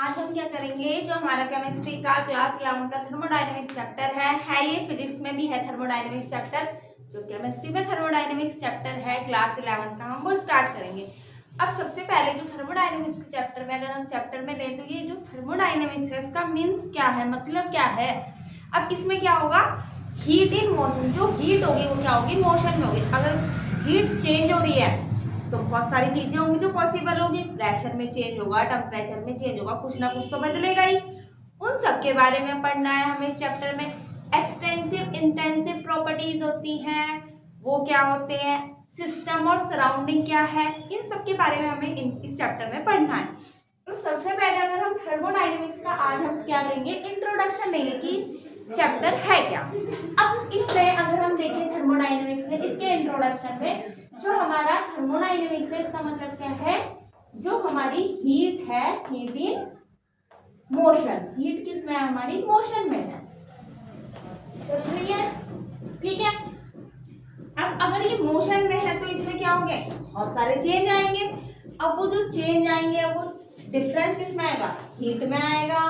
आज हम क्या करेंगे, जो हमारा केमिस्ट्री का क्लास 11 का थर्मोडायनेमिक्स चैप्टर है ये फिजिक्स में भी है थर्मोडायनेमिक्स चैप्टर। जो केमिस्ट्री में थर्मोडायनेमिक्स चैप्टर है क्लास 11 का, हम वो स्टार्ट करेंगे। अब सबसे पहले जो थर्मोडायनेमिक्स के चैप्टर में, अगर हम चैप्टर में लें तो ये जो थर्मोडायनेमिक्स है इसका मीन्स क्या है, मतलब क्या है। अब इसमें क्या होगा, हीट इन मोशन, जो हीट होगी वो क्या होगी, मोशन में होगी। अगर हीट चेंज हो रही है तो बहुत सारी चीजें होंगी जो पॉसिबल होगी। प्रेशर में चेंज होगा, टेम्परेचर में चेंज होगा, कुछ ना कुछ तो बदलेगा ही। उन सब के बारे में पढ़ना है हमें इस चैप्टर में। एक्सटेंसिव इंटेंसिव प्रॉपर्टीज होती हैं, वो क्या होते हैं, सिस्टम और सराउंडिंग क्या है, इन सब के बारे में हमें इस चैप्टर में पढ़ना है। तो सबसे पहले अगर हम थर्मोडायनेमिक्स का आज हम क्या लेंगे, इंट्रोडक्शन लेंगे कि चैप्टर है क्या। अब इसमें अगर हम देखें थर्मोडायनेमिक्स में, इसके इंट्रोडक्शन में जो हमारा थर्मोडायनेमिक्स है इसका मतलब क्या है, जो हमारी हीट है, हीट इन मोशन, हीट किस में है, हमारी मोशन में है। ठीक है। अब अगर ये मोशन में है तो इसमें क्या होंगे, बहुत सारे चेंज आएंगे। अब वो जो चेंज आएंगे, अब वो डिफरेंस किसमें आएगा, हीट में आएगा,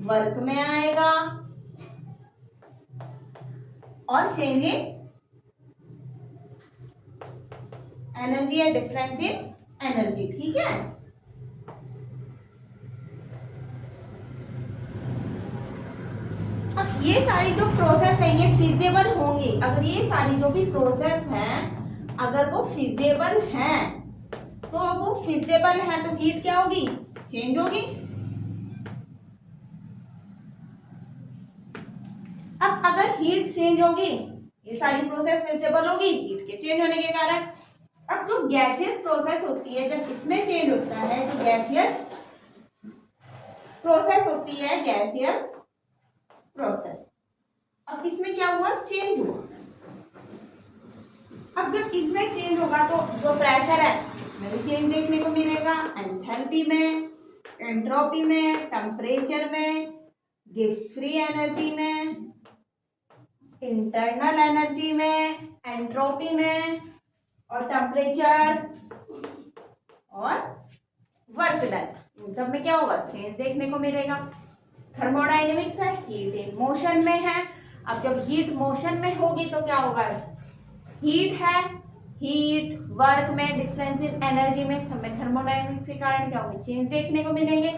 वर्क में आएगा और चेंज इन एनर्जी या डिफरेंस इन एनर्जी। ठीक है। अब ये सारी जो प्रोसेस है ये फिजिबल होंगी। अगर ये सारी जो भी प्रोसेस है अगर वो फिजिबल है तो वो फिजिबल है तो हीट क्या होगी, चेंज होगी। अब अगर हीट चेंज होगी, ये सारी प्रोसेस फिजिबल होगी हीट के चेंज होने के कारण। अब जो गैसियस प्रोसेस होती है, जब इसमें चेंज होता है तो गैसियस प्रोसेस होती है, गैसियस प्रोसेस। अब इसमें क्या हुआ, चेंज हुआ। अब जब इसमें चेंज होगा तो जो प्रेशर है में भी चेंज देखने को मिलेगा, एंथैल्पी में, एंट्रोपी में, टेम्परेचर में, गिब्स फ्री एनर्जी में, इंटरनल एनर्जी में, एंट्रोपी में और टेम्परेचर और वर्क डन, इन सब में क्या होगा, चेंज देखने को मिलेगा। थर्मोडायनेमिक्स है, हीट इन मोशन में है। अब जब हीट मोशन में होगी तो क्या होगा, हीट है, हीट वर्क में, डिफरेंस इन एनर्जी में, हमें थर्मोडायनेमिक्स के कारण क्या होगा, चेंज देखने को मिलेंगे।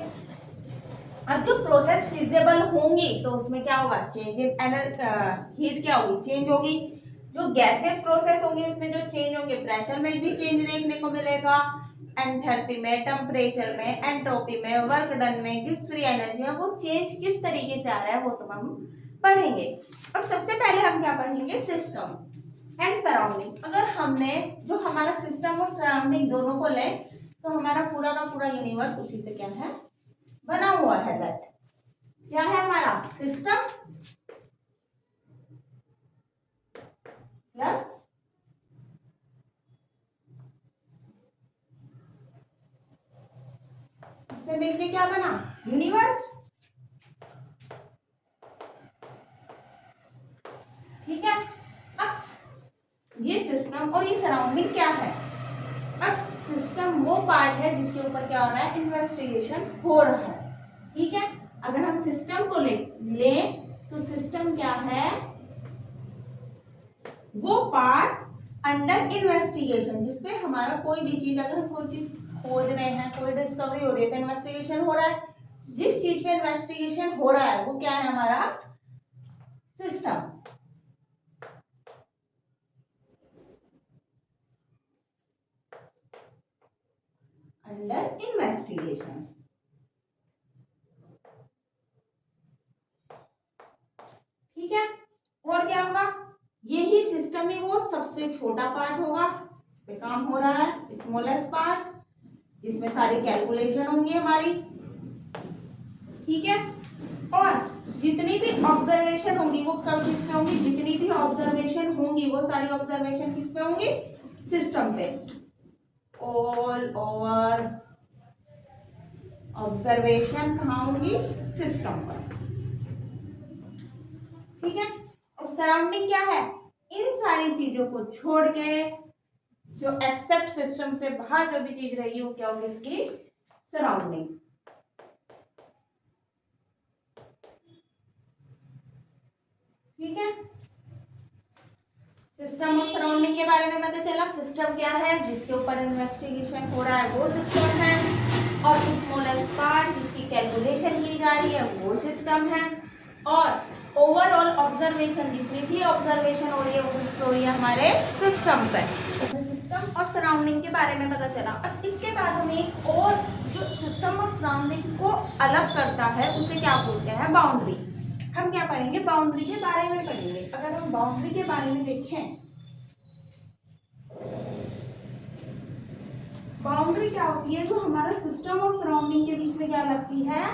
अब जो प्रोसेस फिजिबल होंगी तो उसमें क्या होगा, चेंज इन हीट क्या होगी, चेंज होगी। जो गैसेस प्रोसेस होंगी उसमें जो चेंज होंगे, प्रेशर में भी चेंज देखने को मिलेगा, एंथैल्पी में, टेम्परेचर में, एंट्रोपी में, वर्क डन में, गिब्स फ्री एनर्जी में, वो चेंज किस तरीके से आ रहा है वो सब हम पढ़ेंगे। अब सबसे पहले हम क्या पढ़ेंगे, सिस्टम एंड सराउंडिंग। अगर हमने जो हमारा सिस्टम और सराउंडिंग दोनों को ले तो हमारा पूरा का पूरा यूनिवर्स उसी से क्या है, बना हुआ है। दैट क्या है, हमारा सिस्टम प्लस इससे मिलके क्या बना, यूनिवर्स। ठीक है। अब ये सिस्टम और ये सराउंडिंग क्या है। अब सिस्टम वो पार्ट है जिसके ऊपर क्या हो रहा है, इन्वेस्टिगेशन हो रहा है। ठीक है। अगर हम सिस्टम को ले तो सिस्टम क्या है, वो पार्ट अंडर इन्वेस्टिगेशन जिसपे हमारा कोई भी चीज, अगर हम कोई चीज खोज रहे हैं, कोई डिस्कवरी हो रही है तो इन्वेस्टिगेशन हो रहा है। जिस चीज पे इन्वेस्टिगेशन हो रहा है वो क्या है, हमारा सिस्टम। Under investigation. ठीक है। और क्या होगा, यही सिस्टम में वो सबसे छोटा पार्ट होगा, इस पे काम हो रहा है, स्मॉलेस्ट पार्ट, जिसमें सारी कैलकुलेशन होंगी हमारी। ठीक है। और जितनी भी ऑब्जर्वेशन होंगी वो कब किस पे होंगी, जितनी भी ऑब्जर्वेशन होंगी वो सारी ऑब्जर्वेशन किस पे होंगी, सिस्टम पे। ऑल ओवर ऑब्जर्वेशन कहाँ होंगी, सिस्टम पर। ठीक है। और सराउंडिंग क्या है, इन सारी चीजों को छोड़ के जो एक्सेप्ट सिस्टम से बाहर जो भी चीज रहेगी वो क्या होगी, इसकी सराउंडिंग। बारे में पता चला, सिस्टम क्या है जिसके ऊपर इन्वेस्टिगेशन हो रहा है वो सिस्टम है, और स्मॉलेस्ट पार्ट जिसकी कैलकुलेशन की जा रही है वो सिस्टम है, और ओवरऑल ऑब्जर्वेशन जितनी भी ऑब्जर्वेशन हो रही है वो किस हो रही है हमारे सिस्टम पर। सिस्टम और सराउंडिंग के बारे में पता चला। अब इसके बाद हमें एक और जो सिस्टम और सराउंडिंग को अलग करता है उसे क्या बोलते हैं, बाउंड्री। हम क्या पढ़ेंगे, बाउंड्री के बारे में पढ़ेंगे। अगर हम बाउंड्री के बारे में देखें, बाउंड्री क्या होती है, जो हमारा सिस्टम और सराउंडिंग के बीच में क्या लगती है,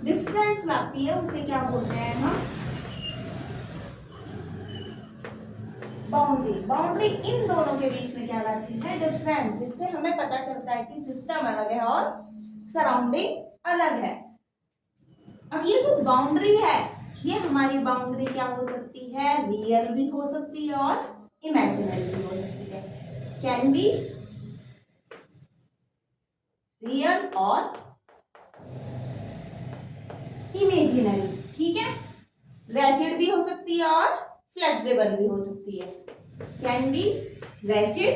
डिफरेंस लाती है, उसे क्या बोलते हैं हम, बाउंड्री। बाउंड्री इन दोनों के बीच में क्या लाती है, डिफरेंस, जिससे हमें पता चलता है कि सिस्टम अलग है और सराउंडिंग अलग है। अब ये जो बाउंड्री है, ये हमारी बाउंड्री क्या हो सकती है, रियल भी हो सकती है और इमेजिनरी भी हो सकती है। कैन बी रियल और इमेजिनरी, ठीक है। रैजिड भी हो सकती है और फ्लेक्सिबल भी हो सकती है। Can be rigid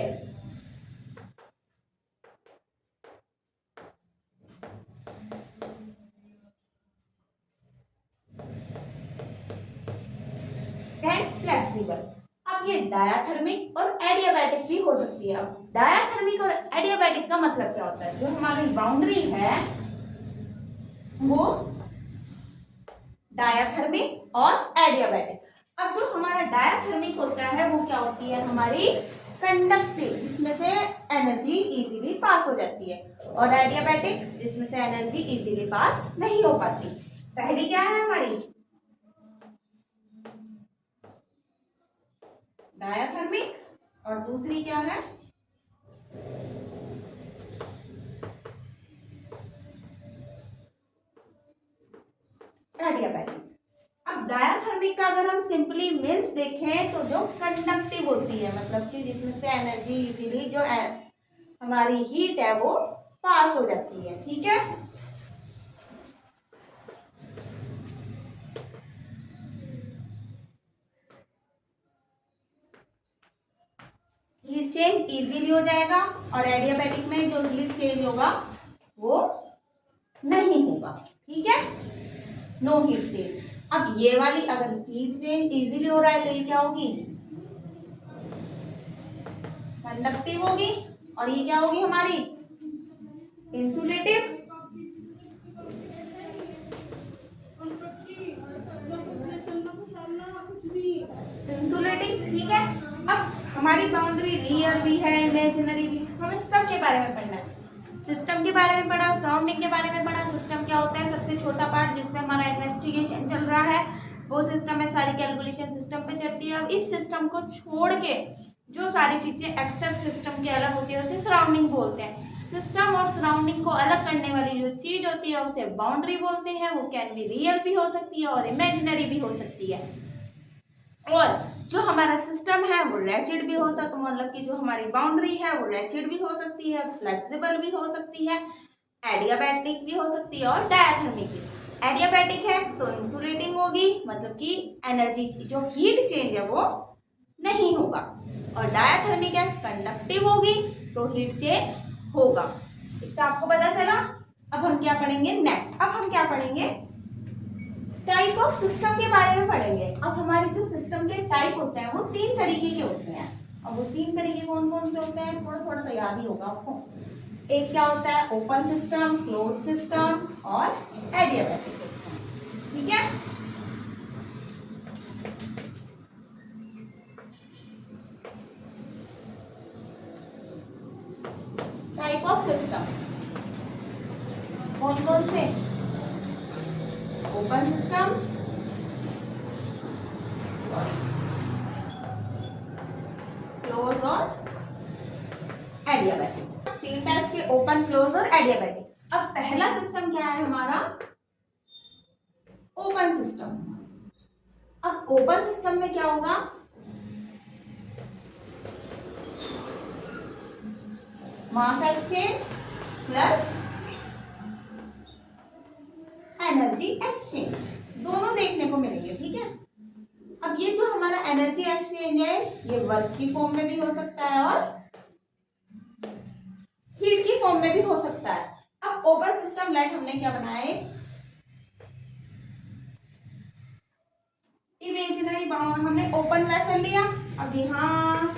and flexible. अब ये डायाथर्मिक और एडियाबैटिक भी हो सकती है। अब डायाथर्मिक और एडियाबैटिक का मतलब क्या होता है, जो हमारी बाउंड्री है वो डायाथर्मिक और एडियाबैटिक। अब जो हमारा डायाथर्मिक होता है वो क्या होती है, हमारी कंडक्टिव, जिसमें से एनर्जी इजीली पास हो जाती है, और एडियाबैटिक जिसमें से एनर्जी इजीली पास नहीं हो पाती। पहली क्या है हमारी डायाथर्मिक, और दूसरी क्या है एडियाबैटिक। अब डायाथर्मिक का अगर हम सिंपली मीन्स देखें तो जो कंडक्टिव होती है, मतलब कि जिसमें से एनर्जी इजीली जो हमारी हीट है वो पास हो जाती है, ठीक है। हीट चेंज इजीली हो जाएगा, और एडियाबैटिक में जो हीट चेंज होगा वो नहीं होगा, ठीक है, नो हीट चेंज। अब ये वाली अगर हीट चेंज इजीली हो रहा है तो ये क्या होगी, कंडक्टिव होगी, और ये क्या होगी हमारी इंसुलेटिव। इंसुलेटिंग, ठीक है। अब हमारी बाउंड्री रियल भी है, इमेजिनरी भी है, हमें सब के बारे में पढ़ना है। सिस्टम के बारे में पढ़ा, सराउंडिंग के बारे में पढ़ा। सिस्टम क्या होता है, सबसे छोटा पार्ट जिसमें हमारा इन्वेस्टिगेशन चल रहा है वो सिस्टम है, सारी कैलकुलेशन सिस्टम पे चलती है। अब इस सिस्टम को छोड़ के जो सारी चीजें एक्सेप्ट सिस्टम के अलग होती है उसे सराउंडिंग बोलते हैं। सिस्टम और सराउंडिंग को अलग करने वाली जो चीज होती है उसे बाउंड्री बोलते हैं। वो कैन बी रियल भी हो सकती है और इमेजिनरी भी हो सकती है। और जो हमारा सिस्टम है वो रैचिड भी हो सकता, मतलब कि जो हमारी बाउंड्री है वो रैचिड भी हो सकती है, फ्लेक्सिबल भी हो सकती है, एडियाबैटिक भी हो सकती है और डायाथर्मिक भी। एडियाबैटिक है तो इंसुलेटिंग होगी, मतलब कि एनर्जी जो हीट चेंज है वो नहीं होगा, और डायाथर्मिक है कंडक्टिव होगी तो हीट चेंज होगा। इसका आपको पता चला। अब हम क्या पढ़ेंगे नेक्स्ट, अब हम क्या पढ़ेंगे टाइप ऑफ सिस्टम के बारे में पढ़ेंगे। अब हमारे जो सिस्टम के टाइप होते हैं वो 3 तरीके के होते हैं। अब वो 3 तरीके कौन कौन से होते हैं, थोड़ा थोड़ा तो याद ही होगा आपको। एक क्या होता है ओपन सिस्टम, क्लोज सिस्टम और एडियाबैटिक सिस्टम, ठीक है। टाइप ऑफ सिस्टम कौन कौन से, ओपन सिस्टम, क्लोज और एडियाबैटिक। 3 टाइप्स के ओपन, क्लोज और एडियाबैटिक। अब पहला सिस्टम क्या है हमारा ओपन सिस्टम। अब ओपन सिस्टम में क्या होगा, मास एक्सचेंज प्लस एनर्जी एक्सचेंज दोनों देखने को मिलेंगे, ठीक है। अब ये जो हमारा एनर्जी एक्सचेंज है ये वर्क की फॉर्म में भी हो सकता है और हीट की फॉर्म में भी हो सकता है। अब ओपन सिस्टम लाइट हमने क्या बनाया, इमेजिनरी बाउंड, हमने ओपन वेसल लिया, अब यहाँ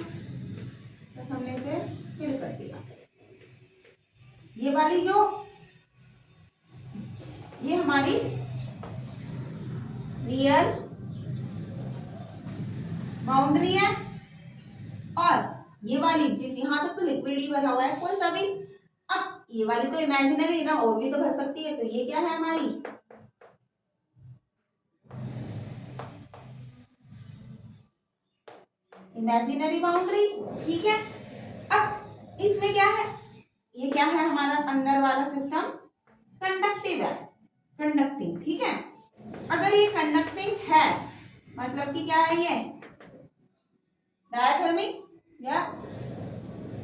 हमने इसे फिल कर दिया। ये वाली जो ये हमारी रियल बाउंड्री है और ये वाली जिस यहाँ तक तो लिक्विड ही भरा हुआ है कोई सा भी, अब ये वाली तो इमेजिनरी ना और भी तो भर सकती है, तो ये क्या है हमारी इमेजिनरी बाउंड्री। ठीक है, अब इसमें क्या है, ये क्या है हमारा अंदर वाला सिस्टम कंडक्टिव है, कंडक्टिंग। ठीक है, अगर ये कंडक्टिंग है मतलब कि क्या है, ये डायथर्मिक या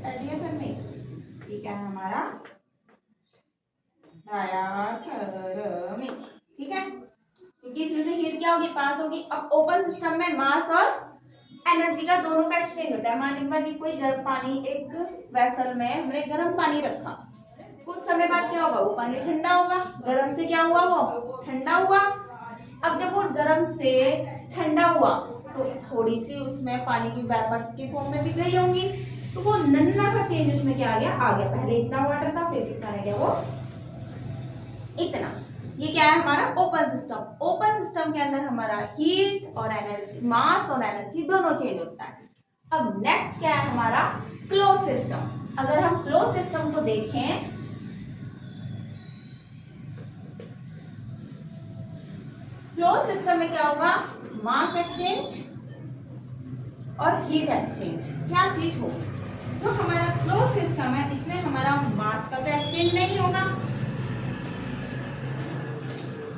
एडियाथर्मिक, ये क्या है हमारा डायथर्मिक। ठीक है, क्योंकि इसमें से हीट क्या होगी, पास होगी। अब ओपन सिस्टम में मास और एनर्जी का दोनों का एक्सचेंज होता है। मान लीजिए कोई गर्म पानी, एक वेसल में हमने गर्म पानी रखा, कुछ समय बाद क्या होगा, वो पानी ठंडा होगा, गर्म से क्या हुआ, वो ठंडा हुआ। अब जब वो गर्म से ठंडा हुआ तो थोड़ी सी उसमें पानी की वेपर्स की फॉर्म में भी गई होंगी, तो वो नन्हा सा चेंज उसमें क्या आ गया, पहले इतना वाटर था फिर कितना रह गया, वो इतना। ये क्या है हमारा ओपन सिस्टम। ओपन सिस्टम के अंदर हमारा हीट और एनर्जी, मास और एनर्जी दोनों चेंज होता है। अब नेक्स्ट क्या है हमारा क्लोज सिस्टम। अगर हम क्लोज सिस्टम को देखें, क्लोज सिस्टम में क्या होगा, मास एक्सचेंज और हीट एक्सचेंज। क्या चीज होगी, जो हमारा क्लोज सिस्टम है इसमें हमारा मास का तो एक्सचेंज नहीं होगा।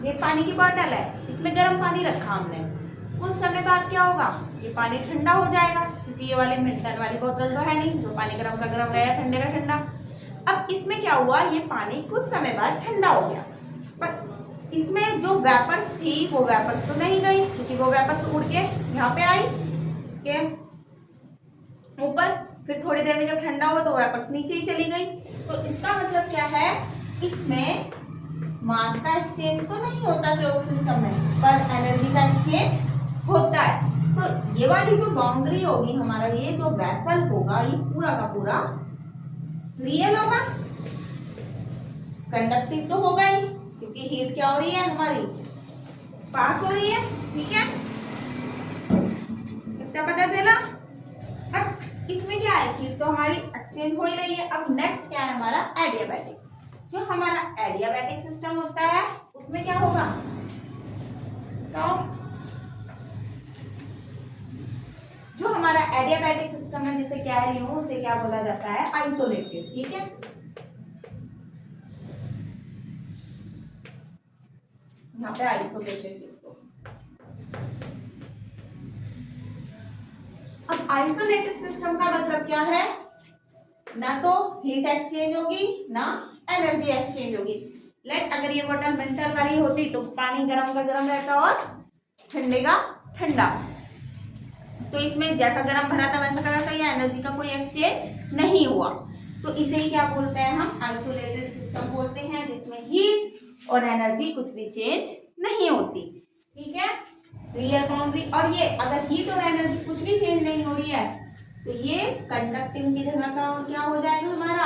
ये पानी की बोतल है, इसमें गर्म पानी रखा हमने, कुछ समय बाद क्या होगा, ये पानी ठंडा हो जाएगा, क्योंकि ये वाली मिल्टन वाली बोतल तो है नहीं, जो पानी गर्म का गर्म रहेगा, ठंडे का ठंडा। अब इसमें क्या हुआ, ये पानी कुछ समय बाद ठंडा हो गया, पर इसमें जो वेपर्स थी वो वेपर्स तो नहीं गई, क्योंकि वो वेपर्स उड़ के यहाँ पे आई इसके ऊपर, फिर थोड़ी देर में जब ठंडा हुआ तो वेपर्स नीचे ही चली गई। तो इसका मतलब क्या है, इसमें मास का एक्सचेंज तो नहीं होता क्लोज सिस्टम में, पर एनर्जी का एक्सचेंज होता है। तो ये वाली जो बाउंड्री होगी हमारा, ये जो वेसल होगा, ये पूरा का पूरा रियल होगा, कंडक्टिव तो होगा ही, क्योंकि हीट क्या हो रही है हमारी, पास हो रही है। ठीक है, कितना पता चला। अब इसमें क्या है, हीट तो हमारी एक्सचेंज हो ही रही है। अब नेक्स्ट क्या है हमारा एडियाबैटिक। जो हमारा एडियाबैटिक सिस्टम होता है उसमें क्या होगा, तो जो हमारा एडियाबैटिक सिस्टम है, जिसे कह रही हूं, उसे क्या बोला जाता है, आइसोलेटेड। ठीक है, यहाँ पे आइसोलेटेड लिखो। अब आइसोलेटेड सिस्टम का मतलब क्या है, ना तो हीट एक्सचेंज होगी ना एनर्जी एक्सचेंज होगी। लेट अगर ये बोतल मेटल वाली होती तो पानी गर्म का गर्म रहता और ठंडे का ठंडा, तो इसमें जैसा गर्म भरा था वैसा का वैसा, ये एनर्जी का कोई एक्सचेंज नहीं हुआ। तो इसे ही क्या बोलते हैं हम, आइसोलेटेड सिस्टम बोलते हैं, जिसमें हीट और एनर्जी कुछ भी चेंज नहीं होती। ठीक है, रियल बाउंड्री। और ये अगर हीट और एनर्जी कुछ भी चेंज नहीं हो रही है तो ये कंडक्टिंग की जगह का क्या हो जाएगा हमारा,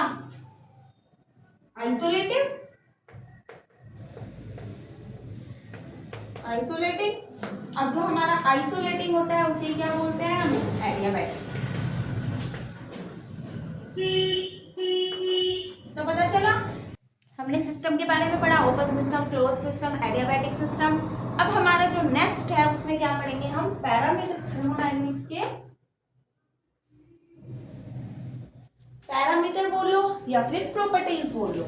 आइसोलेटिव। आइसोलेटिंग। अब जो हमारा आइसोलेटिंग होता है उसे क्या बोलते हैं हम, एडियाबैटिक। तो पता चला, हमने सिस्टम के बारे में पढ़ा, open system, close system, adiabatic system. अब हमारा जो नेक्स्ट है उसमें क्या पढ़ेंगे हम, पैरामीटर थर्मोडायनेमिक्स के, पैरामीटर बोलो या फिर प्रॉपर्टीज बोलो।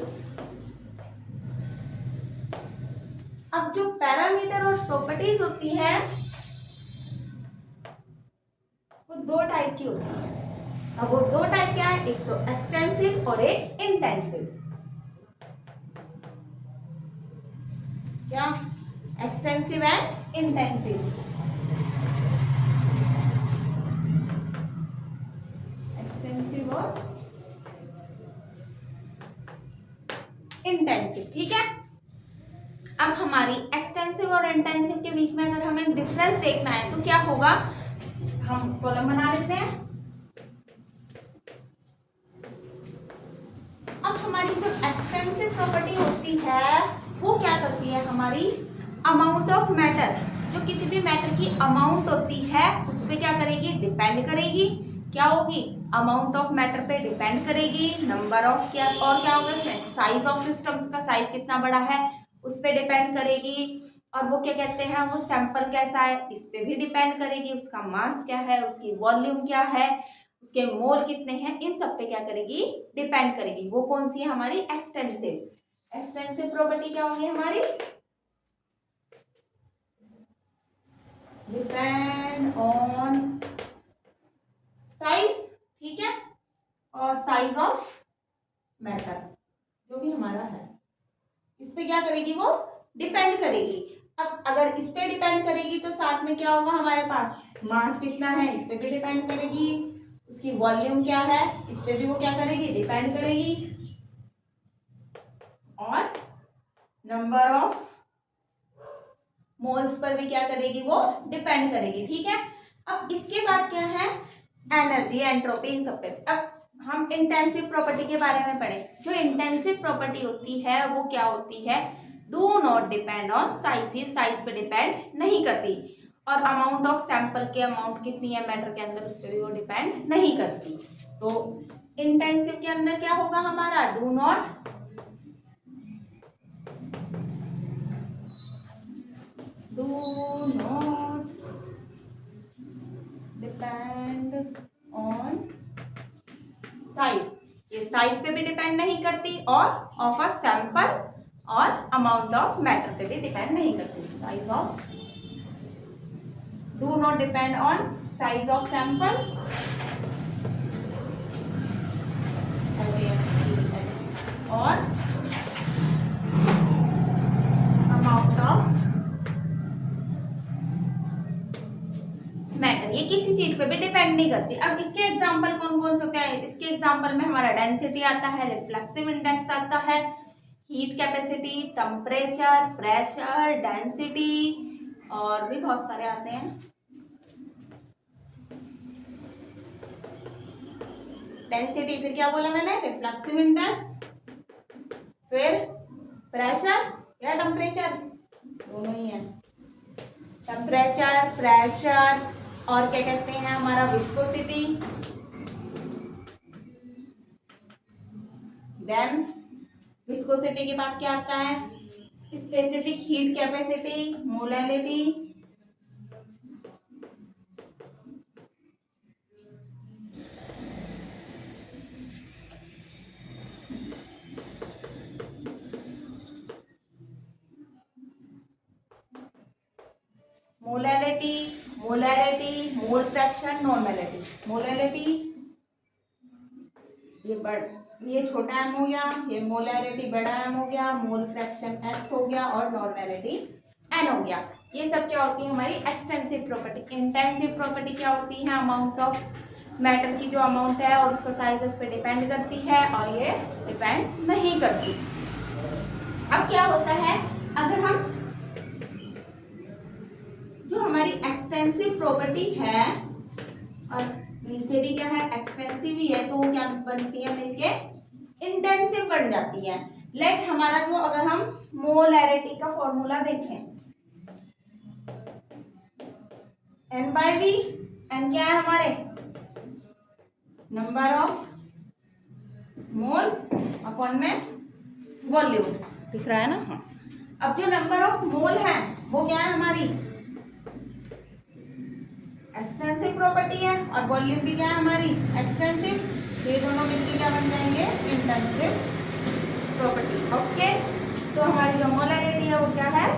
अब जो पैरामीटर और प्रॉपर्टीज होती है वो दो टाइप की होती है। अब वो दो टाइप क्या है, एक तो एक्सटेंसिव और एक इंटेंसिव। क्या, एक्सटेंसिव एंड इंटेंसिव। ठीक है। अब हमारी एक्सटेंसिव और इंटेंसिव के बीच में अगर हमें डिफरेंस देखना है तो क्या होगा, हम कॉलम बना लेते हैं। अब हमारी जो एक्सटेंसिव प्रॉपर्टी होती है वो क्या करती है, हमारी अमाउंट ऑफ मैटर, जो किसी भी मैटर की अमाउंट होती है उस पर क्या करेगी, डिपेंड करेगी। क्या होगी, अमाउंट ऑफ मैटर पे डिपेंड करेगी। नंबर ऑफ क्या, और क्या होगा इसमें, साइज ऑफ सिस्टम का साइज कितना बड़ा है उस पर डिपेंड करेगी। और वो क्या कहते हैं, वो सैंपल कैसा है इस पे भी डिपेंड करेगी। उसका मास क्या है, उसकी वॉल्यूम क्या है, उसके मोल कितने हैं, इन सब पे क्या करेगी, डिपेंड करेगी। वो कौन सी है, हमारी एक्सटेंसिव। एक्सटेंसिव प्रॉपर्टी क्या होगी हमारी, डिपेंड ऑन साइज, ठीक है, और साइज ऑफ मैटर जो भी हमारा है इस पे क्या करेगी, वो डिपेंड करेगी। अब अगर इस पे डिपेंड करेगी तो साथ में क्या होगा हमारे पास, मास कितना है इस पे भी डिपेंड करेगी, उसकी वॉल्यूम क्या है इस पे भी वो क्या करेगी, डिपेंड करेगी, और नंबर ऑफ मोल्स पर भी क्या करेगी, वो डिपेंड करेगी, ठीक है। अब इसके बाद क्या है, एनर्जी, एंट्रोपी, इन सब पे। अब हम इंटेंसिव प्रॉपर्टी के बारे में पढ़े। जो इंटेंसिव प्रॉपर्टी होती है वो क्या होती है, do not depend on size, ये साइज पे डिपेंड नहीं करती। और अमाउंट ऑफ सैंपल के अमाउंट कितनी है मैटर के अंदर उस पर भी वो डिपेंड नहीं करती। तो इंटेंसिव के अंदर क्या होगा हमारा, do not depend on size, ये साइज पे भी डिपेंड नहीं करती, और ऑफ अ सैंपल और अमाउंट ऑफ मैटर पे भी डिपेंड नहीं करती। Size of, do not depend on size of sample और अमाउंट ऑफ मैटर, ये किसी चीज पे भी डिपेंड नहीं करती। अब इसके एग्जांपल कौन कौन से होते हैं, इसके एग्जांपल में हमारा डेंसिटी आता है, रिफ्लेक्सिव इंडेक्स आता है, heat capacity, temperature, pressure, density, और भी बहुत सारे आते हैं। डेंसिटी, फिर क्या बोला मैंने, रिफ्लेक्सिव इंडेक्स, फिर प्रेशर या टेम्परेचर, दोनों ही है, टेम्परेचर, प्रेशर, और क्या कहते हैं हमारा विस्कोसिटी, देन विस्कोसिटी के बाद क्या आता है, specific heat capacity, molality, molality, molality, mole fraction, normality. Molality ये छोटा एम हो गया, ये मोलैलिटी बड़ा एम हो गया, मोल फ्रैक्शन एक्स हो गया, और नॉर्मेलिटी एन हो गया। ये सब क्या होती है हमारी एक्सटेंसिव प्रॉपर्टी। इंटेंसिव प्रॉपर्टी क्या होती है, अमाउंट ऑफ मैटर की जो अमाउंट है और उसका साइज उस पर डिपेंड करती है, और ये डिपेंड नहीं करती। अब क्या होता है, अगर हम जो हमारी एक्सटेंसिव प्रॉपर्टी है और नीचे भी क्या है एक्सटेंसिव ही है, तो वो क्या बनती है मिलके इंटेंसिव बन जाती है। लेट हमारा जो, अगर हम मोलैरिटी का फॉर्मूला देखें, एन बाई वी, एन क्या है हमारे, नंबर ऑफ मोल अपॉन में वॉल्यूम, दिख रहा है ना, हाँ। अब जो नंबर ऑफ मोल है वो क्या है हमारी एक्सटेंसिव प्रॉपर्टी है, और वॉल्यूम भी क्या है हमारी एक्सटेंसिव। ये दोनों मिलकर क्या बन जाएंगे, इंटेंसिव प्रॉपर्टी। ओके, तो हमारी जो मोलैरिटी है वो क्या है,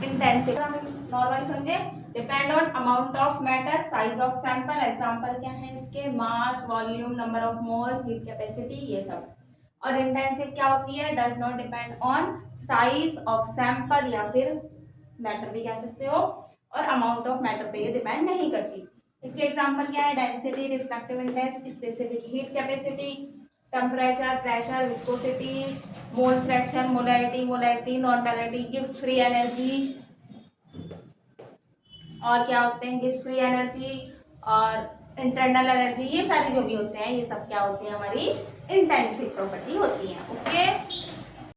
इंटेंसिव। हम नॉर्मल समझे, depend on amount of matter, size of sample. Example क्या है इसके, mass, volume, number of mole, heat capacity, ये सब। और इंटेंसिव क्या होती है, does not depend on size of sample, या फिर मैटर भी कह सकते हो, और अमाउंट ऑफ मैटर पे ये डिपेंड नहीं करती। इसके एग्जांपल क्या है, density, refractive index, specific heat capacity, temperature, pressure, viscosity, mole fraction, molarity, non molarity, gives free energy, और क्या होते हैं गिव्स फ्री एनर्जी और इंटरनल एनर्जी, ये सारी जो भी होते हैं ये सब क्या होती है हमारी इंटेंसिव प्रॉपर्टी होती है। ओके,